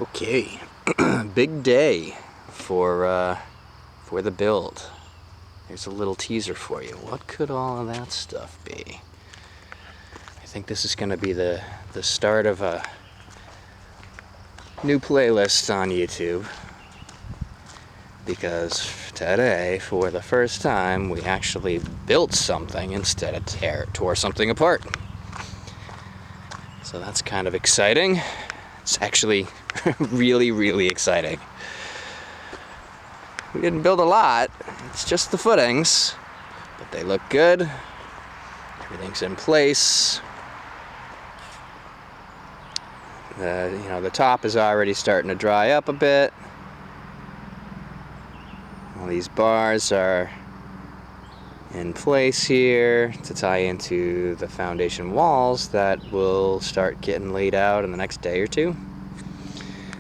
Okay, big day for the build. Here's a little teaser for you. What could all of that stuff be? I think this is going to be the start of a new playlist on YouTube, because today, for the first time, we actually built something instead of tore something apart. So that's kind of exciting. It's actually really exciting. We didn't build a lot, it's just the footings, but they look good. Everything's in place. The top is already starting to dry up a bit. All these bars are in place here to tie into the foundation walls that will start getting laid out in the next day or two.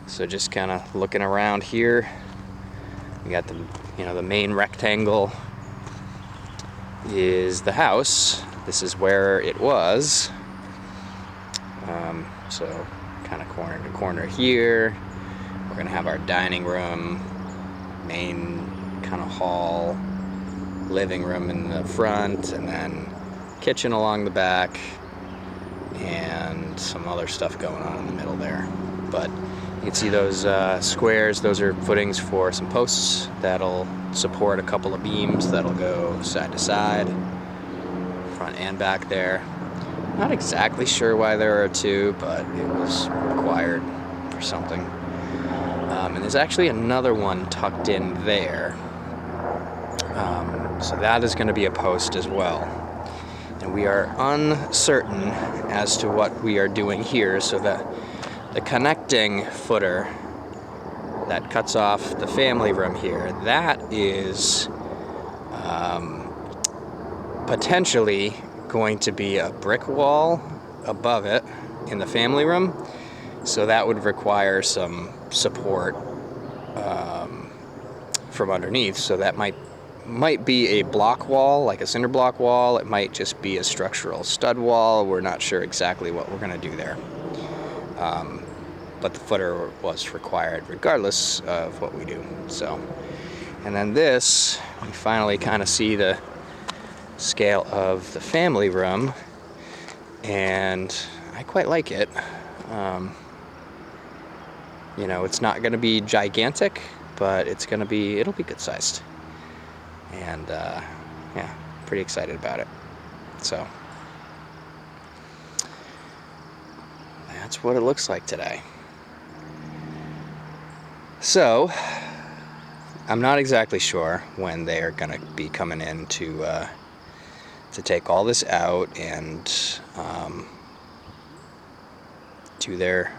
So just kind of looking around here, we got the main rectangle is the house. This is where it was. So kind of corner to corner here. We're gonna have our dining room, main kind of hall, living room in the front, and then kitchen along the back, and some other stuff going on in the middle there. But you can see those squares, those are footings for some posts that'll support a couple of beams that'll go side to side, front and back there. Not exactly sure why there are two, but it was required for something. And there's actually another one tucked in there. So that is going to be a post as well. And we are uncertain as to what we are doing here, so that the connecting footer that cuts off the family room here, that is potentially going to be a brick wall above it in the family room. So that would require some support from underneath. So that might be a block wall, like a cinder block wall. It might just be a structural stud wall. We're not sure exactly what we're going to do there. But the footer was required regardless of what we do. So, and then this, we finally kind of see the scale of the family room, and I quite like it. It's not going to be gigantic, but it'll be good sized. And yeah, pretty excited about it. So that's what it looks like today. So I'm not exactly sure when they're going to be coming in to take all this out and do their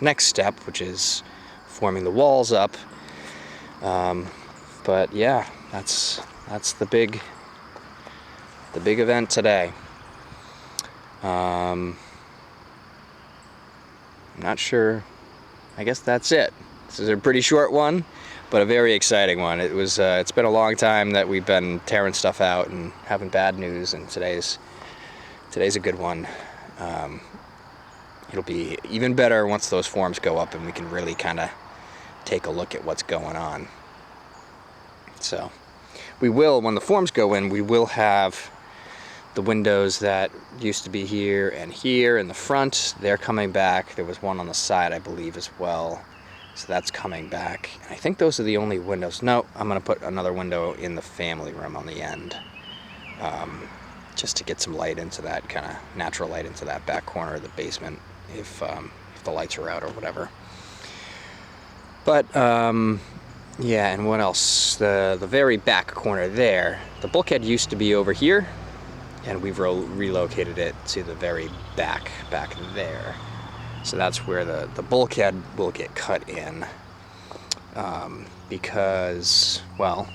next step, which is forming the walls up. But yeah, that's the big event today. I'm not sure. I guess that's it. This is a pretty short one, but a very exciting one. It's been a long time that we've been tearing stuff out and having bad news, and today's a good one. It'll be even better once those forms go up and we can really kind of take a look at what's going on. So when the forms go in, we will have the windows that used to be here and here in the front. They're coming back. There was one on the side, I believe, as well. So that's coming back. And I think those are the only windows. No, I'm going to put another window in the family room on the end, just to get some light into that, kind of natural light into that back corner of the basement, if the lights are out or whatever. But yeah, and what else? The very back corner there, the bulkhead used to be over here, and we've relocated it to the very back there. So that's where the bulkhead will get cut in, because, well,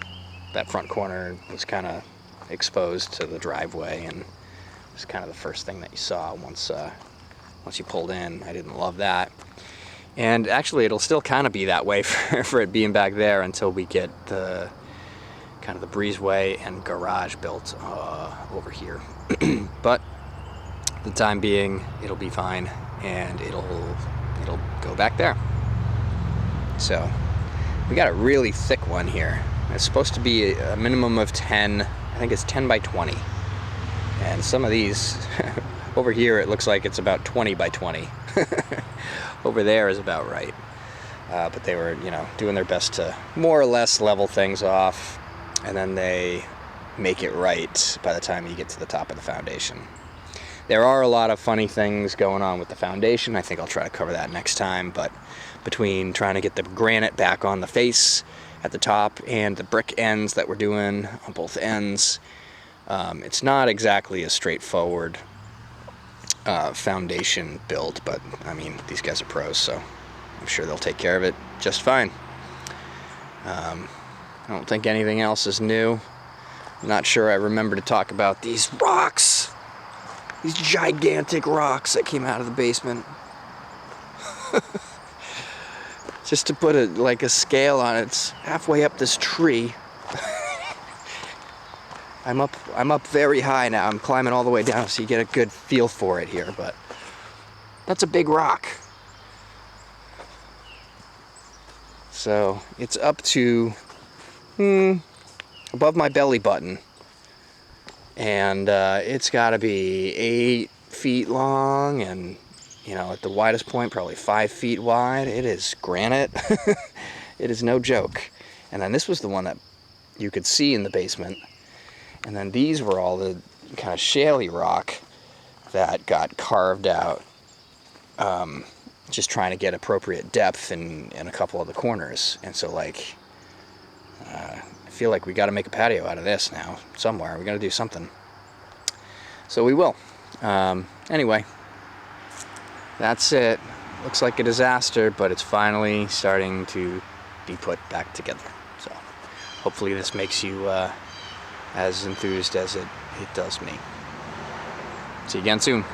that front corner was kind of exposed to the driveway, and it was kind of the first thing that you saw once you pulled in. I didn't love that. And actually, it'll still kind of be that way for it being back there until we get the kind of the breezeway and garage built over here. But the time being, it'll be fine, and it'll it'll go back there. So we got a really thick one here. It's supposed to be a minimum of 10. I think it's 10 by 20. And some of these, over here it looks like it's about 20 by 20. Over there is about right. But they were, doing their best to more or less level things off, and then they make it right by the time you get to the top of the foundation. There are a lot of funny things going on with the foundation. I think I'll try to cover that next time, but between trying to get the granite back on the face at the top and the brick ends that we're doing on both ends, it's not exactly a straightforward foundation build, but I mean, these guys are pros, so I'm sure they'll take care of it just fine. I don't think anything else is new. I'm not sure I remember to talk about these rocks. These gigantic rocks that came out of the basement. Just to put a scale on it, it's halfway up this tree. I'm up very high now. I'm climbing all the way down so you get a good feel for it here, but that's a big rock. So it's up to above my belly button, and it's got to be 8 feet long, and at the widest point probably 5 feet wide. It is granite. It is no joke. And then this was the one that you could see in the basement, and then these were all the kind of shaly rock that got carved out, just trying to get appropriate depth in a couple of the corners. And so I feel like we got to make a patio out of this now somewhere. We got to do something. So we will. Anyway, that's it. Looks like a disaster, but it's finally starting to be put back together. So hopefully this makes you as enthused as it does me. See you again soon.